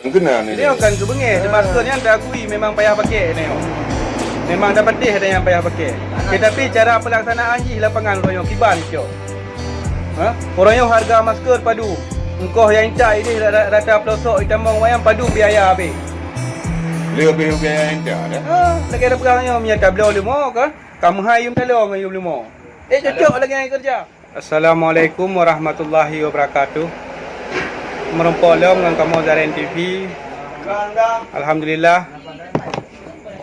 Kena ni. Dia kan kebengih. Masker ni anda akui memang payah pakai ni. Memang dah pedih ada yang payah pakai. Okay, tapi cara pelaksanaan di lapangan royong kiban cok. Ha? Orangnya harga masker padu. Engkau yang cai ni rata pelosok itamong wayang padu biaya habis. Lebih biaya anda dah. Ha, lagi ada perangnya menyata beliau lima ke? Kamu hai yung tolong yung lima. Cocok lagi yang kerja. Assalamualaikum warahmatullahi wabarakatuh. Merumpok dengan kamu Zaren TV. Alhamdulillah.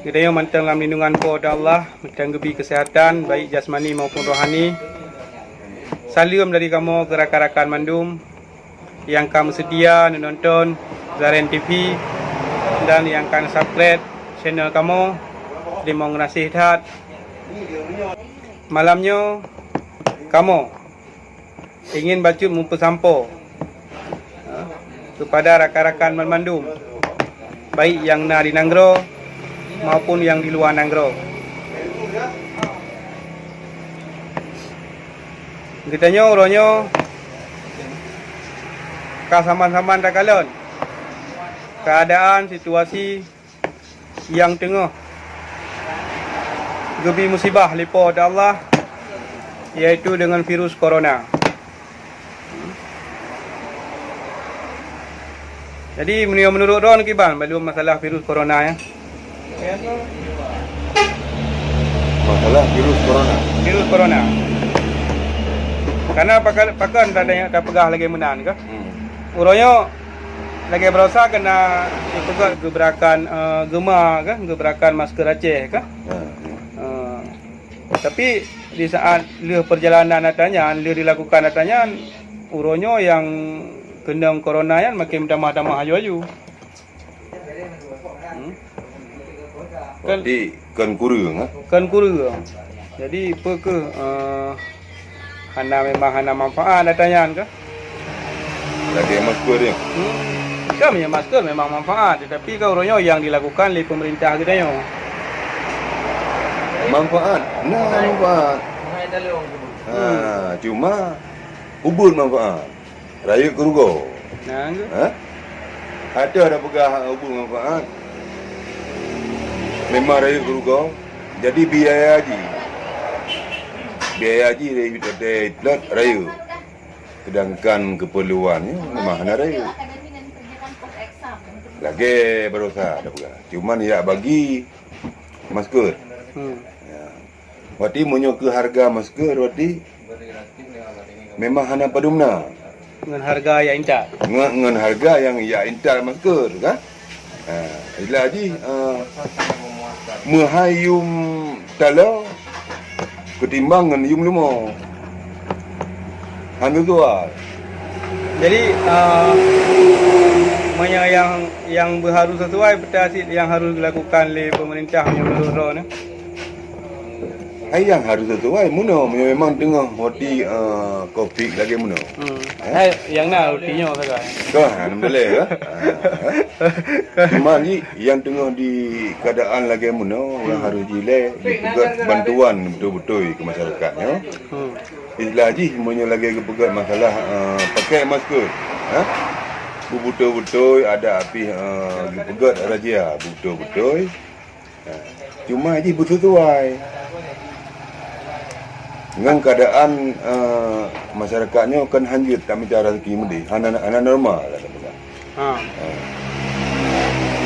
Kita yang mantang dalam lindungan kepada Allah, mantang gebi kesehatan baik jasmani maupun rohani. Salam dari kamu ke rakan-rakan Mandum yang kamu sedia menonton Zaren TV dan yang akan subscribe channel kamu. Terima kasih nasihat. Malamnya kamu ingin bacut mumpu sampo kepada rakan-rakan Mandum baik yang na di Nanggro maupun yang di luar Nanggro. Kitanya orangnya kasaman-saman takalon keadaan situasi yang tengah gebi musibah lipo da Allah yaitu dengan virus corona. Jadi menurut Ron kiban belum masalah virus corona ya. Masalah virus corona. Virus corona. Karena pakan tak pegah lagi menan ke? Urangnya lagi berusaha kena pegat gebrakan gema ke, gebrakan masker Aceh ke? Tapi di saat leh perjalanan natanya, leh dilakukan natanya, urangnya yang kena corona yang makin damah-damah aju-aju. Jadi kan kurang ah. Kan kurang. Jadi apa ke hana memang hana manfaat datanya ke? Lagi masker dia. Kan punya masker memang manfaat, tetapi kalau orangnya yang dilakukan oleh pemerintah kita yo. Manfaat. Nah, manfaat. Cuma ubun manfaat. Raya kerugo. Nah, Ada pegah ubun manfaat. Memang raya kerugo. Jadi biaya haji. Biaya haji dari plat raya. Sedangkan keperluannya memang hana raya. Lagi berusaha ada pegah. Cuman ya bagi masker. Wati munyo ke harga masker wati memang hana padumna dengan harga yang indah. Dengan harga yang ya intal masker kan. Ila haji mahayum talo ketimbang dengan yum limo. Hanya tuan. Jadi yang harus sesuai petasi yang harus dilakukan oleh pemerintah menurut Ron. Yang harus sesuai muno memang tengah hoti Covid lagi muno. Yang nak rutinya sekarang. Kan boleh ya. Cuma ni yang tengah di keadaan lagi muno yang harus jile dipegat bantuan betul-betul ke masyarakatnya. Istilah haji semuanya lagi kepegat masalah pakai masker. Betul-betul ada api dipegat razia betul-betul. Cuma haji bersesuai dengan keadaan masyarakatnya kan hanjut kami cara rezeki mudi anak normal lah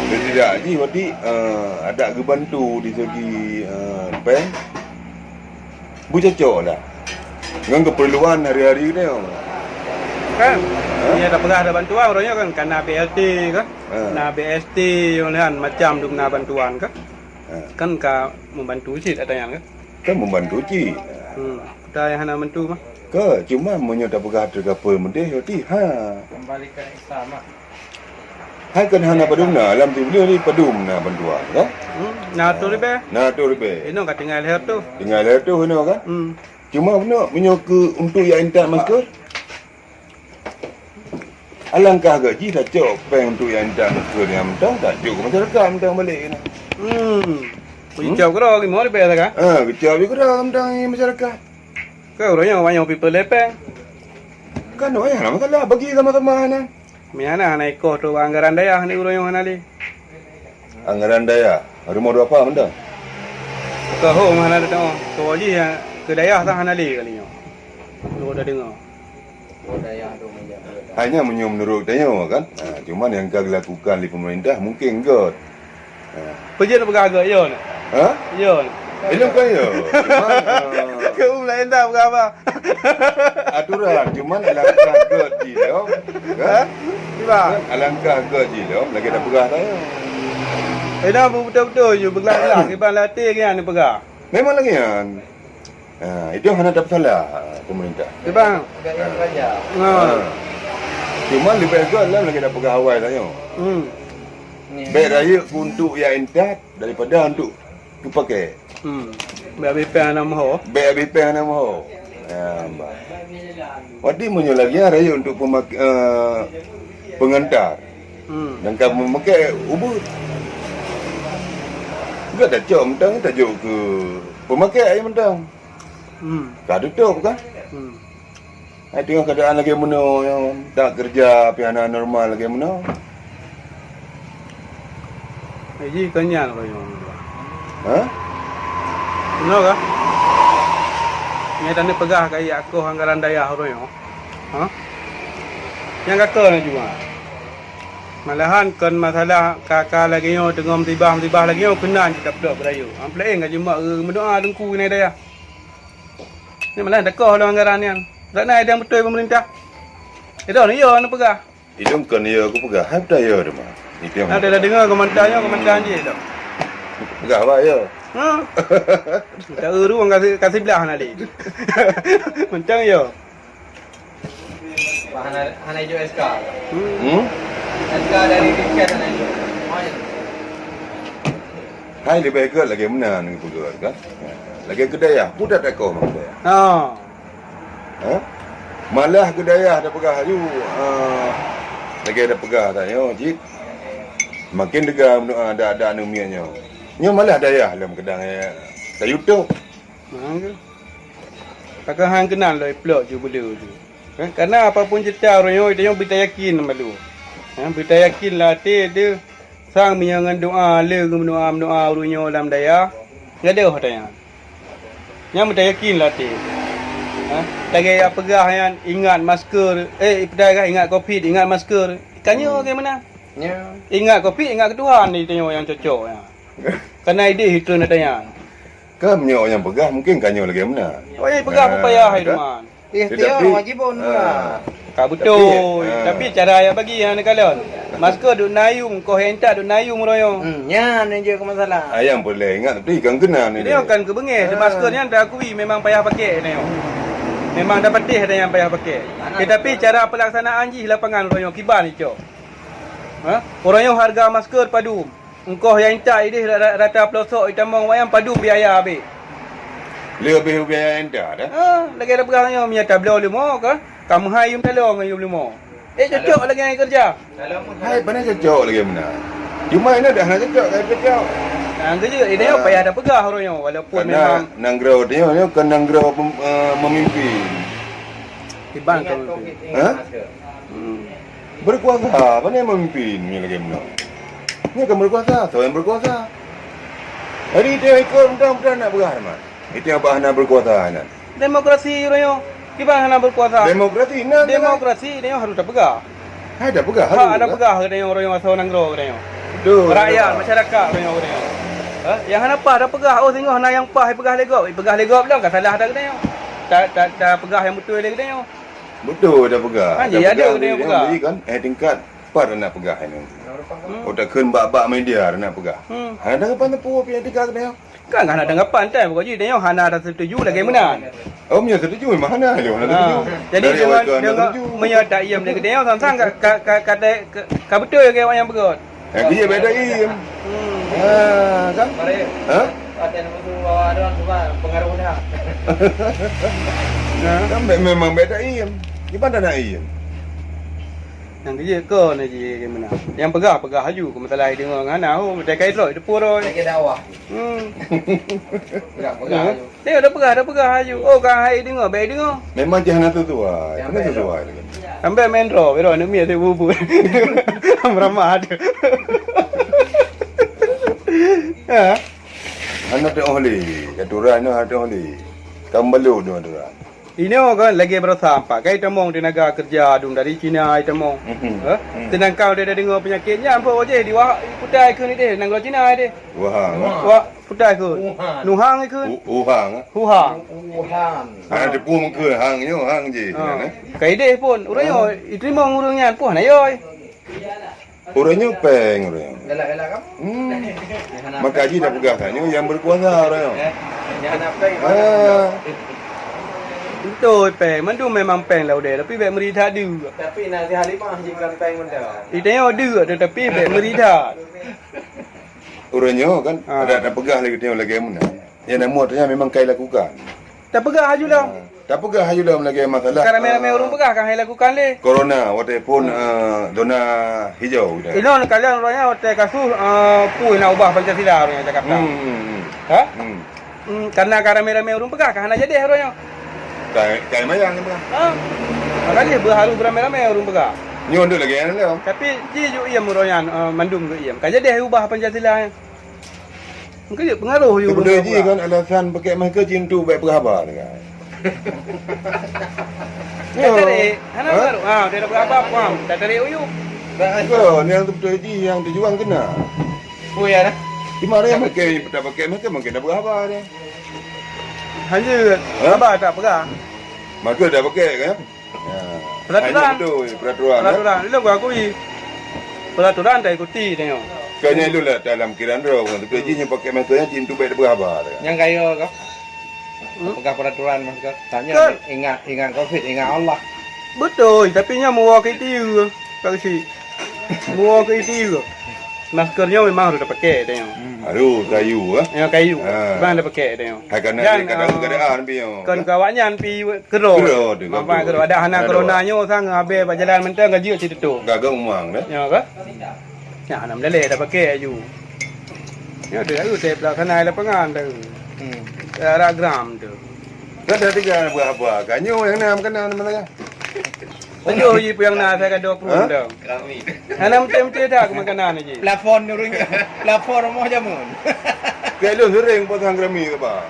jadi tidak haji wati ada kebantu di segi pen cocok lah dengan keperluan hari-hari ni kan dia tak pernah ada bantuan orangnya kan kena BLT kan kena BST yang lain macam tu kena bantuan kan membantu sih katanya kan membantu cik. Kita yang hana mentu mah. Cuma munyo tak pegah tergapa mendeh yoti kembalikan Islam mah. Hai kan hana padumna alam tu beliau ni padumna bantuan kan? Nah tu ribe. Ini kat tinggal leher tu. Tinggal leher tu heno kan? Cuma benar munyo ke untuk yang intak masker. Alangkah gaji dah cok peng untuk yang intak masker yang mentang tak cukup masyarakat mentang balik ni. Kicau kau lagi mau ribe kan? Kicau bi kau mentang masyarakat. Kau orangnya banyak people lepeng. Kan orang yang masalah bagi sama-sama nah. Miana na iko tu anggaran daya ni urang hanali. Anggaran daya. Rumah dua apa benda? Ke ho mana tu. Tu aji ke daya tak hanali kali nyo. Lu dah dengar. Hanya menurut daya kan. Cuman yang kau lakukan di pemerintah mungkin enggak. Pejen beragak yo ni. Ha? Yo. Itu kan ya. Cuman Ke lain tak berapa. aturan cuman alangkah ke dia. Kan? Tiba. Alangkah ke dia lagi dah pegah saya. Dah betul-betul je bergelang-gelang iban latih kan ni pegah. Memang lagi kan. Itu hanya tak salah pemerintah. Tiba. Ha. Cuman lebih baik lah lagi dah pegah awal saya. Baik raya untuk yang intat daripada untuk tu pakai. Babi pe ana mo. Baik habis pen nama ho. Wadi munyo lagi raya untuk pengantar. Dan kamu memakai ubud. Enggak ada jom mentang tajuk ke pemakai ayam mentang. Kau tutup kan? Tengok keadaan lagi mana yang tak kerja piana normal lagi mana. Ji kanyan ko yo. Ha? Benar ke? Ni tanda pegah kai aku anggaran daya horo yo. Ha? Yang kata ni juga. Malahan kan masalah kakak lagi yo tengom tibah lagi yo kenan kita dak berayu. Ample enggak cuma mendoa dengku ni daya. Ni malah tak kau anggaran ni. Tak naik yang betul pemerintah. Itu ni yo nak pegah. Itu kan ya aku pegah hab dah ya dah. Itu yang Ada dah dengar komandan je dah. pegah apa ya? Tak ruang kasih belah nanti. Macam yo. Hana hijau SK. SK dari tiket hana hijau. Hai lebih baik lagi mana ni pegah kan? Lagi kedaya pun tak kau mak kedaya. Ha? Malah kedaya dah pegah you. Lagi ada pegah tak yo, cik. Makin degam ada anumianya. Nya malah daya dalam kedang dah YouTube. Kakak hang kenal lah plot je belu tu. Kan karena apapun cerita orang yo dia berita yakin malu. Berita yakin lah dia sang menyangan doa le mendoa urunyo dalam daya. Ngada hatanya. Yang berita yakin lah dia. Lagi apa gah yang ingat masker pedai ingat covid ingat masker. Kanyo bagaimana? Ya. Ingat covid ingat ketuhan ni tengok yang cocok ya. Karena ide hitung nak tanya. Kan menyo yang pegah mungkin kanyo lagi mana. Oh yang pegah apa payah hai teman. Ikhtiar wajib pun lah. Kau betul. Tapi cara yang bagi yang nak kalon. Masker duk nayung, kau hentak duk nayung royong. Ya, ni je ke masalah. Ayam boleh ingat tapi kan kena ni. Dia akan kebengeh. Masker ni anda akui memang payah pakai ni. Memang dah patih ada yang payah pakai. Tetapi cara pelaksanaan je lapangan royong kibar ni cok. Orang yang harga masker padu. Engkau yang intak ini rata pelosok itamong wayang padu biaya habis. Lebih biaya anda dah. Lagi ada perkara punya tablau limo ke? Kamu hai yum telong yum limo. Cocok lagi yang kerja. Hai mana cocok lagi mana. Cuma ini dah nak cocok kan cocok. Kerja ini payah ada pegah orangnya walaupun memang nanggrau dia kan nanggrau memimpin. Tiban kau. Berkuasa, mana yang memimpin ni lagi mana? Ni kan berkuasa, so yang berkuasa. Hari dia ikut undang-undang nak berah mana? Itu yang bahana berkuasa kan. Demokrasi orangnya. Kiban hana berkuasa. Demokrasi nak. Demokrasi dia harus ada pegah. Ada pegah. Ada pegah dia orang asal nangro dia. Rakyat masyarakat dia. Yang hana apa ada pegah. Oh tengok hana yang pah pegah legop. Pegah legop belum kan salah ada dia. Tak pegah yang betul lagi dia. Betul dah pegah. Ada dia pegah. Jadi kan tingkat par nak pegah ni. Tak keun bak-bak media nak pegah. Ada apa tempuh punya tingkat dia? Kan ada tanggapan tak pokoknya dia hana ada setuju lagi mana. Oh punya setuju memang hana dia setuju. Jadi dengan menyata iam dia sang kata betul ke yang begot. Dia beda im. Kan? Ada pengaruh dah. Kan memang beda im. Gimana nak im? Yang dia ke ni je gimana. Yang pegah haju ke masalah dengar ngana oh tak kait roi depu roi. Saya kira awak. Pegang. Dia dah pegah haju. Oh kan hai dengar, baik dengar. Memang jangan tu tuai. Kena tu tuai. Sampai main draw, bero ni mia tu bubu. Ramah ada. Ha? Anak tu oleh. Katuran tu ada oleh. Kambalo tu ada. Ini kan lagi bersampa. Kai temong di negara kerja dung dari Cina ai temong. Ha? Tenang kau dia dah dengar penyakitnya apa je di wah putai ke ni deh nang Cina ai deh. Wah. Wah putai ke. Nuhang ke. Uhang. Huhang. Wuhan. Ada pun ke hangnya hang je. Kai deh pun urangnya iterima urangnya puan ayoi. Orangnya peng orang. Galak-galak kan? Maka haji dah pegah tanya yang berkuasa orang. Yang anak peng. Betul peng, mandu memang peng lah udah tapi baik merita ada. Tapi nasi halimah jika peng benda. Itanya ada tapi baik merita. Orangnya kan ada pegah lagi tengok lagi mana. Yang nama tanya memang kai lakukan. Tak pegah haju lah. Tak pegah haju dalam lagi masalah. Karena ramai orang pegah kan hai lakukan le. Corona walaupun zona hijau dah. Ini kalian orangnya hotel kasus puih nak ubah Pancasila orangnya cakap tak. Ha? Karena ramai orang pegah kan jadi orangnya. Kai mayang ni pegah. Ha? Makanya berharu beramai-ramai orang pegah. Nyon duk lagi ana dah. Tapi ji ju iam orangnya mandum ke iam. Kan jadi ubah Pancasila. Mungkin dia pengaruh ju. Benda ji kan alasan pakai masker cintu baik berhabar kan. Tak tarik. Hana baru. Dia dah berapa pam. Tak tarik uyu. Kan yang tu betul ji yang dijuang kena. Puya dah. Di mana yang pakai tak pakai masker mungkin dah berhabar dia. Hanya apa tak pegah. Masker dah pakai kan. Peraturan. Peraturan. Peraturan. Ini aku peraturan tak ikuti tengok. Kayaknya itu lah dalam kiraan dia orang tu ji yang pakai masker yang cintu baik berhabar. Yang kaya kau. Pegang peraturan masker. Tanya ingat Covid, ingat Allah. Betul, tapi nya mau ke itu Kak si. Mau ke itu. Maskernya memang harus pakai tengok. Aduh, kayu ah. Ya kayu. Memang dah pakai tengok. Kadang keadaan pion. Kan kawannya pi kero. Mampu kero ada hana coronanya sang habis berjalan mentang gaji situ tu. Gagal umang dah. Ya ke? Ya hana mele dah pakai aju. Ya dia tu tep lah kana lapangan tu. Ara gram tu. Kan dah tiga berapa? Kanyo yang nam kena mana? Tunjuk je yang nak saya kata 20 dah. Kami. Hana mesti dah ke makanan je. Plafon ni orang. Plafon rumah jamun. Kalau sering potong grami tu ba.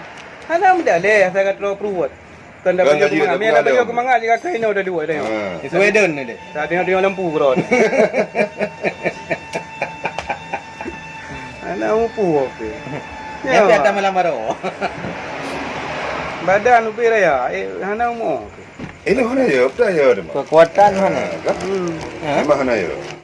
Hana mesti leh saya kata 20. Kan dah bagi kemangan. Mia dah bagi kemangan jika kain dah dua tengok. Di Sweden ni dia. Dah tengok lampu bro. Hana upu okey. Ya tiada malam baru. Badan upi raya. Hana umur. Ini mana ya? Apa ya? Kekuatan mana? Mana ya?